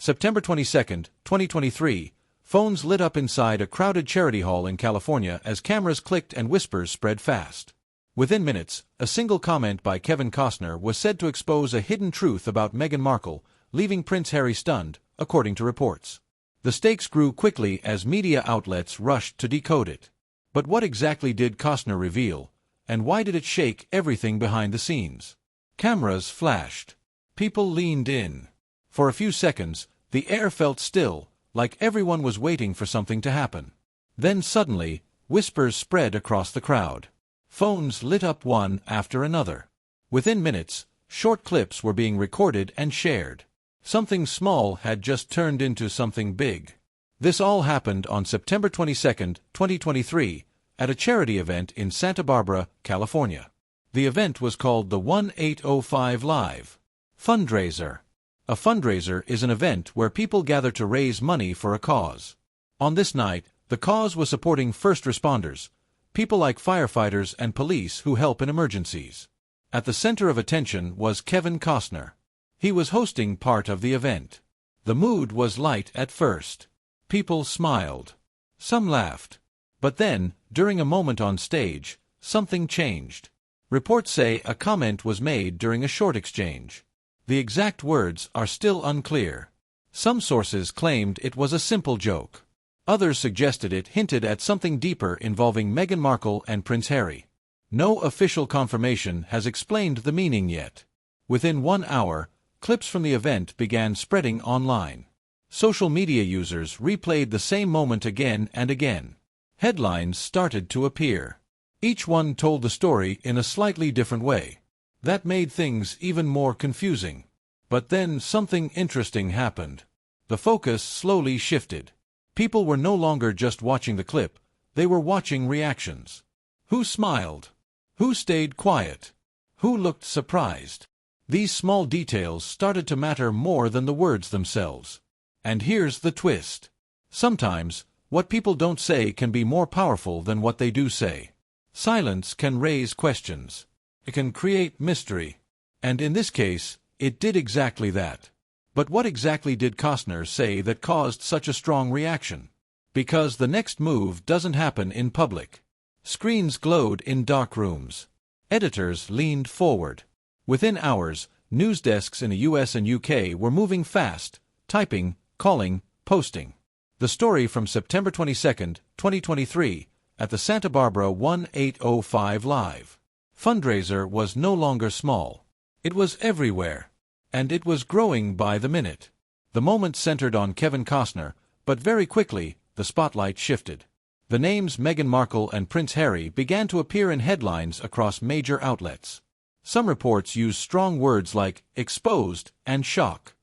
September 22, 2023, phones lit up inside a crowded charity hall in California as cameras clicked and whispers spread fast. Within minutes, a single comment by Kevin Costner was said to expose a hidden truth about Meghan Markle, leaving Prince Harry stunned, according to reports. The stakes grew quickly as media outlets rushed to decode it. But what exactly did Costner reveal, and why did it shake everything behind the scenes? Cameras flashed. People leaned in. For a few seconds, the air felt still, like everyone was waiting for something to happen. Then suddenly, whispers spread across the crowd. Phones lit up one after another. Within minutes, short clips were being recorded and shared. Something small had just turned into something big. This all happened on September 22, 2023, at a charity event in Santa Barbara, California. The event was called the 1805 Live Fundraiser. A fundraiser is an event where people gather to raise money for a cause. On this night, the cause was supporting first responders, people like firefighters and police who help in emergencies. At the center of attention was Kevin Costner. He was hosting part of the event. The mood was light at first. People smiled. Some laughed. But then, during a moment on stage, something changed. Reports say a comment was made during a short exchange. The exact words are still unclear. Some sources claimed it was a simple joke. Others suggested it hinted at something deeper involving Meghan Markle and Prince Harry. No official confirmation has explained the meaning yet. Within 1 hour, clips from the event began spreading online. Social media users replayed the same moment again and again. Headlines started to appear. Each one told the story in a slightly different way. That made things even more confusing. But then something interesting happened. The focus slowly shifted. People were no longer just watching the clip, they were watching reactions. Who smiled? Who stayed quiet? Who looked surprised? These small details started to matter more than the words themselves. And here's the twist. Sometimes, what people don't say can be more powerful than what they do say. Silence can raise questions. It can create mystery. And in this case, it did exactly that. But what exactly did Costner say that caused such a strong reaction? Because the next move doesn't happen in public. Screens glowed in dark rooms. Editors leaned forward. Within hours, news desks in the US and UK were moving fast, typing, calling, posting. The story from September 22, 2023, at the Santa Barbara 1805 Live Fundraiser was no longer small. It was everywhere. And it was growing by the minute. The moment centered on Kevin Costner, but very quickly, the spotlight shifted. The names Meghan Markle and Prince Harry began to appear in headlines across major outlets. Some reports used strong words like exposed and shock.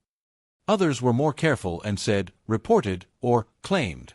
Others were more careful and said reported or claimed.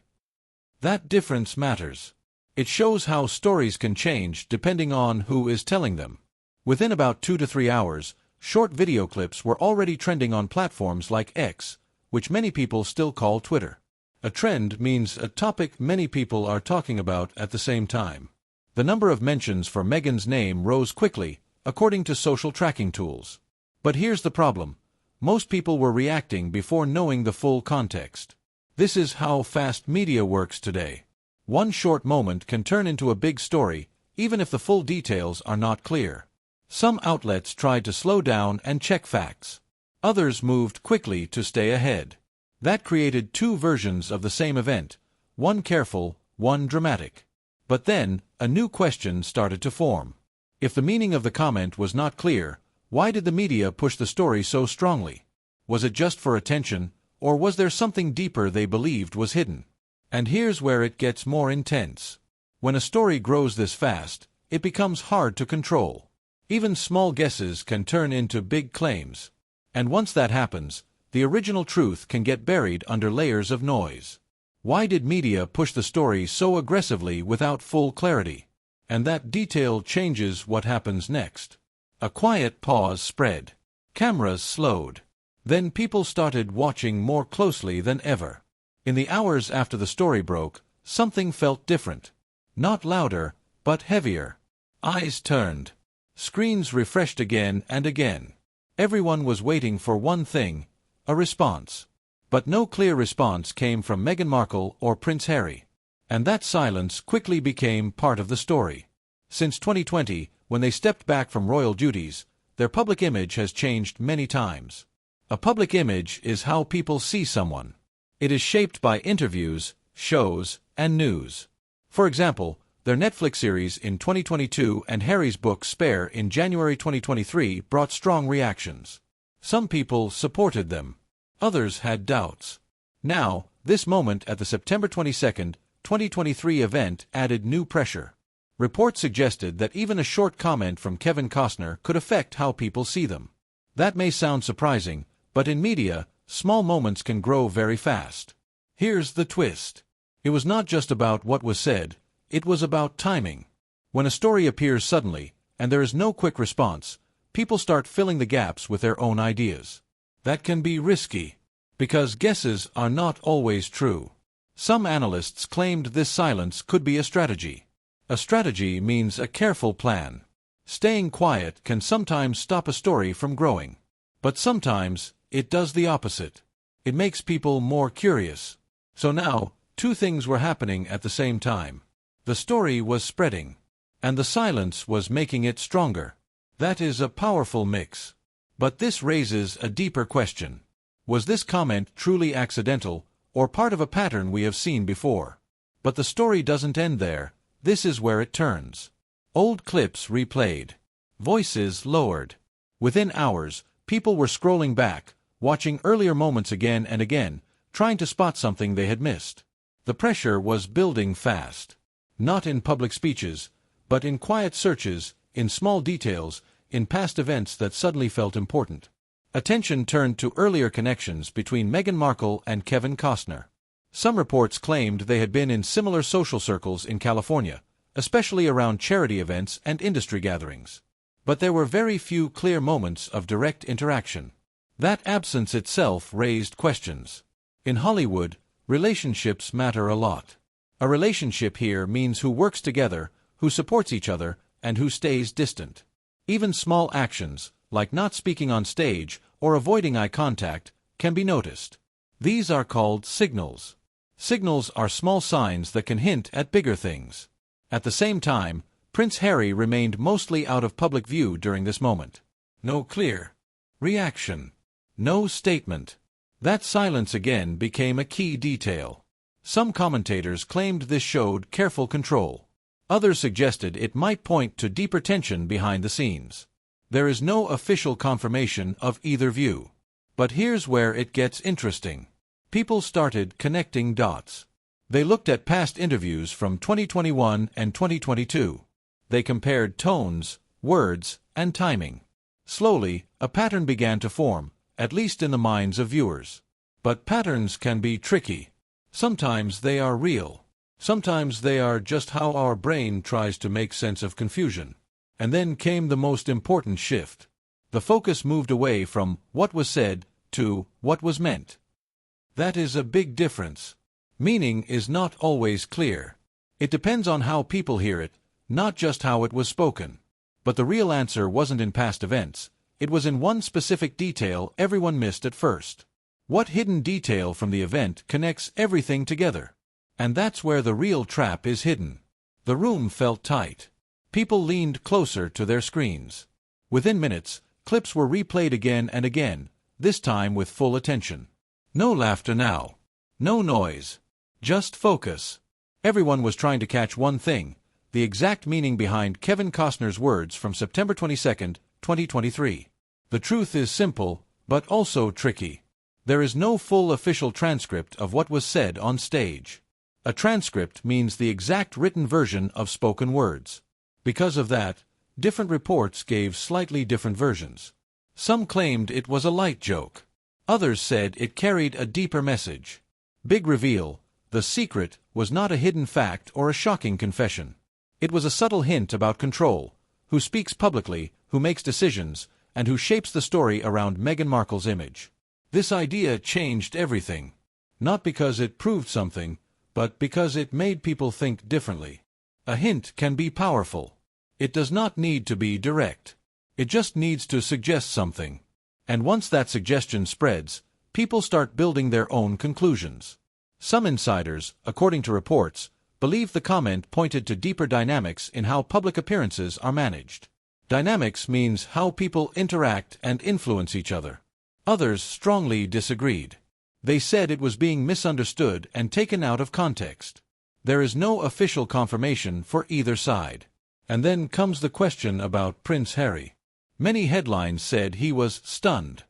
That difference matters. It shows how stories can change depending on who is telling them. Within about 2 to 3 hours, short video clips were already trending on platforms like X, which many people still call Twitter. A trend means a topic many people are talking about at the same time. The number of mentions for Meghan's name rose quickly, according to social tracking tools. But here's the problem. Most people were reacting before knowing the full context. This is how fast media works today. One short moment can turn into a big story, even if the full details are not clear. Some outlets tried to slow down and check facts. Others moved quickly to stay ahead. That created two versions of the same event, one careful, one dramatic. But then, a new question started to form. If the meaning of the comment was not clear, why did the media push the story so strongly? Was it just for attention, or was there something deeper they believed was hidden? And here's where it gets more intense. When a story grows this fast, it becomes hard to control. Even small guesses can turn into big claims. And once that happens, the original truth can get buried under layers of noise. Why did media push the story so aggressively without full clarity? And that detail changes what happens next. A quiet pause spread. Cameras slowed. Then people started watching more closely than ever. In the hours after the story broke, something felt different. Not louder, but heavier. Eyes turned. Screens refreshed again and again. Everyone was waiting for one thing, a response. But no clear response came from Meghan Markle or Prince Harry. And that silence quickly became part of the story. Since 2020, when they stepped back from royal duties, their public image has changed many times. A public image is how people see someone. It is shaped by interviews, shows, and news. For example, their Netflix series in 2022 and Harry's book Spare in January 2023 brought strong reactions. Some people supported them. Others had doubts. Now, this moment at the September 22, 2023 event added new pressure. Reports suggested that even a short comment from Kevin Costner could affect how people see them. That may sound surprising, but in media, small moments can grow very fast. Here's the twist. It was not just about what was said, it was about timing. When a story appears suddenly, and there is no quick response, people start filling the gaps with their own ideas. That can be risky, because guesses are not always true. Some analysts claimed this silence could be a strategy. A strategy means a careful plan. Staying quiet can sometimes stop a story from growing. But sometimes, it does the opposite. It makes people more curious. So now, two things were happening at the same time. The story was spreading, and the silence was making it stronger. That is a powerful mix. But this raises a deeper question. Was this comment truly accidental, or part of a pattern we have seen before? But the story doesn't end there. This is where it turns. Old clips replayed. Voices lowered. Within hours, people were scrolling back, watching earlier moments again and again, trying to spot something they had missed. The pressure was building fast. Not in public speeches, but in quiet searches, in small details, in past events that suddenly felt important. Attention turned to earlier connections between Meghan Markle and Kevin Costner. Some reports claimed they had been in similar social circles in California, especially around charity events and industry gatherings. But there were very few clear moments of direct interaction. That absence itself raised questions. In Hollywood, relationships matter a lot. A relationship here means who works together, who supports each other, and who stays distant. Even small actions, like not speaking on stage or avoiding eye contact, can be noticed. These are called signals. Signals are small signs that can hint at bigger things. At the same time, Prince Harry remained mostly out of public view during this moment. No clear reaction. No statement. That silence again became a key detail. Some commentators claimed this showed careful control. Others suggested it might point to deeper tension behind the scenes. There is no official confirmation of either view. But here's where it gets interesting. People started connecting dots. They looked at past interviews from 2021 and 2022. They compared tones, words, and timing. Slowly, a pattern began to form, at least in the minds of viewers. But patterns can be tricky. Sometimes they are real. Sometimes they are just how our brain tries to make sense of confusion. And then came the most important shift. The focus moved away from what was said to what was meant. That is a big difference. Meaning is not always clear. It depends on how people hear it, not just how it was spoken. But the real answer wasn't in past events. It was in one specific detail everyone missed at first. What hidden detail from the event connects everything together? And that's where the real trap is hidden. The room felt tight. People leaned closer to their screens. Within minutes, clips were replayed again and again, this time with full attention. No laughter now. No noise. Just focus. Everyone was trying to catch one thing, the exact meaning behind Kevin Costner's words from September 22, 2023. The truth is simple, but also tricky. There is no full official transcript of what was said on stage. A transcript means the exact written version of spoken words. Because of that, different reports gave slightly different versions. Some claimed it was a light joke. Others said it carried a deeper message. Big reveal, the secret was not a hidden fact or a shocking confession. It was a subtle hint about control, who speaks publicly, who makes decisions, and who shapes the story around Meghan Markle's image. This idea changed everything. Not because it proved something, but because it made people think differently. A hint can be powerful. It does not need to be direct. It just needs to suggest something. And once that suggestion spreads, people start building their own conclusions. Some insiders, according to reports, believe the comment pointed to deeper dynamics in how public appearances are managed. Dynamics means how people interact and influence each other. Others strongly disagreed. They said it was being misunderstood and taken out of context. There is no official confirmation for either side. And then comes the question about Prince Harry. Many headlines said he was stunned.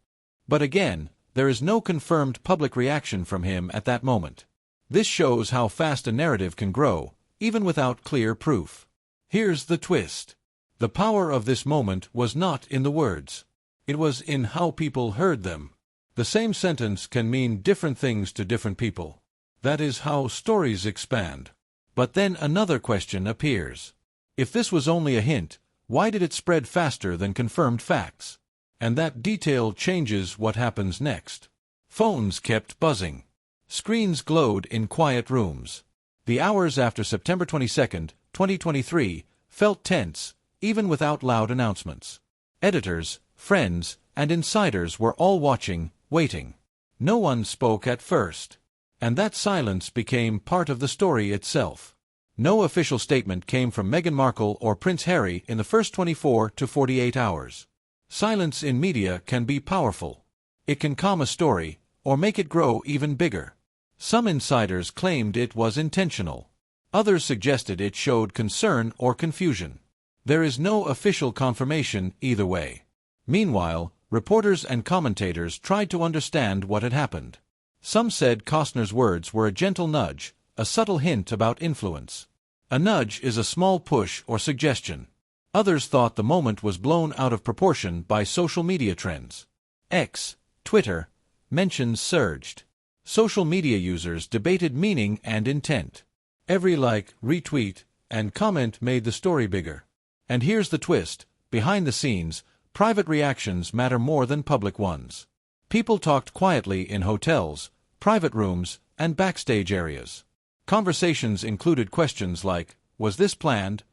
But again, there is no confirmed public reaction from him at that moment. This shows how fast a narrative can grow, even without clear proof. Here's the twist. The power of this moment was not in the words. It was in how people heard them. The same sentence can mean different things to different people. That is how stories expand. But then another question appears. If this was only a hint, why did it spread faster than confirmed facts? And that detail changes what happens next. Phones kept buzzing. Screens glowed in quiet rooms. The hours after September 22, 2023, felt tense, even without loud announcements. Editors, friends, and insiders were all watching, waiting. No one spoke at first. And that silence became part of the story itself. No official statement came from Meghan Markle or Prince Harry in the first 24 to 48 hours. Silence in media can be powerful. It can calm a story, or make it grow even bigger. Some insiders claimed it was intentional. Others suggested it showed concern or confusion. There is no official confirmation either way. Meanwhile, reporters and commentators tried to understand what had happened. Some said Costner's words were a gentle nudge, a subtle hint about influence. A nudge is a small push or suggestion. Others thought the moment was blown out of proportion by social media trends. X, Twitter, mentions surged. Social media users debated meaning and intent. Every like, retweet, and comment made the story bigger. And here's the twist: behind the scenes, private reactions matter more than public ones. People talked quietly in hotels, private rooms, and backstage areas. Conversations included questions like, "Was this planned?"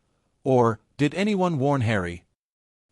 or "Did anyone warn Harry?"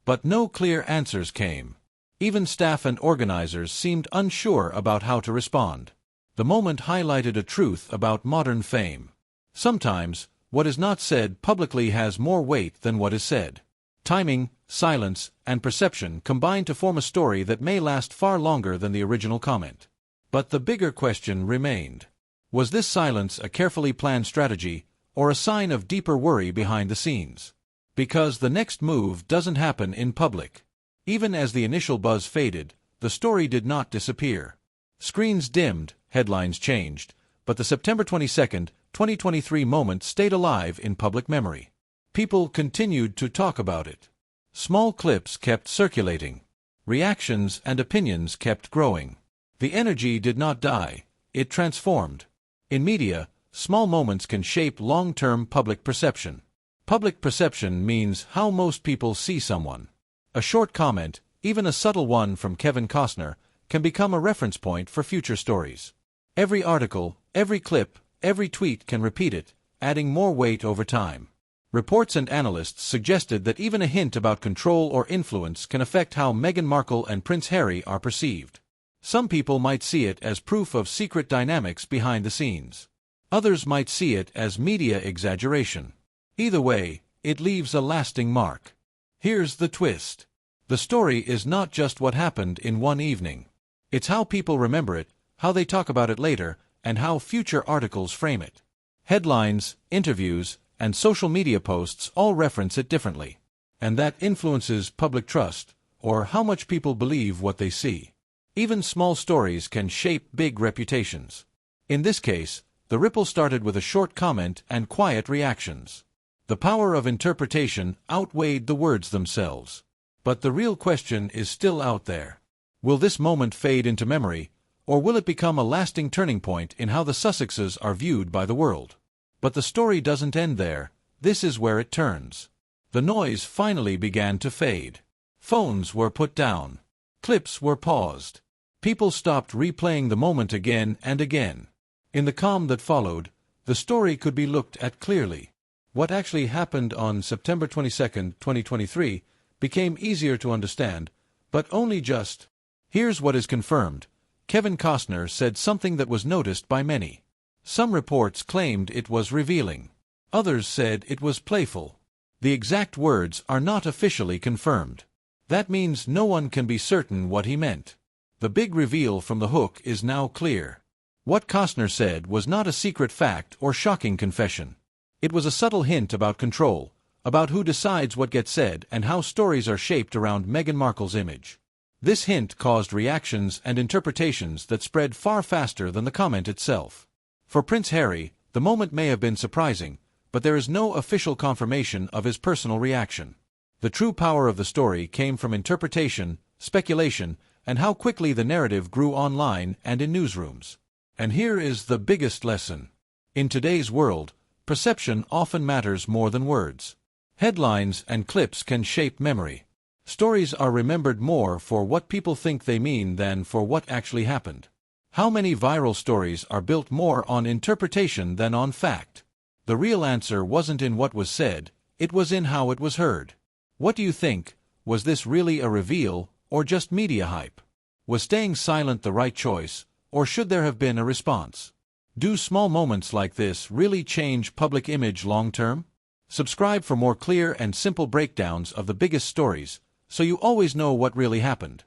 But no clear answers came. Even staff and organizers seemed unsure about how to respond. The moment highlighted a truth about modern fame. Sometimes, what is not said publicly has more weight than what is said. Timing, silence, and perception combine to form a story that may last far longer than the original comment. But the bigger question remained. Was this silence a carefully planned strategy, or a sign of deeper worry behind the scenes? Because the next move doesn't happen in public. Even as the initial buzz faded, the story did not disappear. Screens dimmed, headlines changed, but the September 22, 2023 moment stayed alive in public memory. People continued to talk about it. Small clips kept circulating. Reactions and opinions kept growing. The energy did not die, it transformed. In media, small moments can shape long-term public perception. Public perception means how most people see someone. A short comment, even a subtle one from Kevin Costner, can become a reference point for future stories. Every article, every clip, every tweet can repeat it, adding more weight over time. Reports and analysts suggested that even a hint about control or influence can affect how Meghan Markle and Prince Harry are perceived. Some people might see it as proof of secret dynamics behind the scenes. Others might see it as media exaggeration. Either way, it leaves a lasting mark. Here's the twist. The story is not just what happened in one evening. It's how people remember it, how they talk about it later, and how future articles frame it. Headlines, interviews, and social media posts all reference it differently. And that influences public trust, or how much people believe what they see. Even small stories can shape big reputations. In this case, the ripple started with a short comment and quiet reactions. The power of interpretation outweighed the words themselves. But the real question is still out there. Will this moment fade into memory, or will it become a lasting turning point in how the Sussexes are viewed by the world? But the story doesn't end there. This is where it turns. The noise finally began to fade. Phones were put down. Clips were paused. People stopped replaying the moment again and again. In the calm that followed, the story could be looked at clearly. What actually happened on September 22, 2023, became easier to understand, but only just. Here's what is confirmed. Kevin Costner said something that was noticed by many. Some reports claimed it was revealing. Others said it was playful. The exact words are not officially confirmed. That means no one can be certain what he meant. The big reveal from the hook is now clear. What Costner said was not a secret fact or shocking confession. It was a subtle hint about control, about who decides what gets said and how stories are shaped around Meghan Markle's image. This hint caused reactions and interpretations that spread far faster than the comment itself. For Prince Harry, the moment may have been surprising, but there is no official confirmation of his personal reaction. The true power of the story came from interpretation, speculation, and how quickly the narrative grew online and in newsrooms. And here is the biggest lesson. In today's world, perception often matters more than words. Headlines and clips can shape memory. Stories are remembered more for what people think they mean than for what actually happened. How many viral stories are built more on interpretation than on fact? The real answer wasn't in what was said, it was in how it was heard. What do you think? Was this really a reveal, or just media hype? Was staying silent the right choice, or should there have been a response? Do small moments like this really change public image long-term? Subscribe for more clear and simple breakdowns of the biggest stories, so you always know what really happened.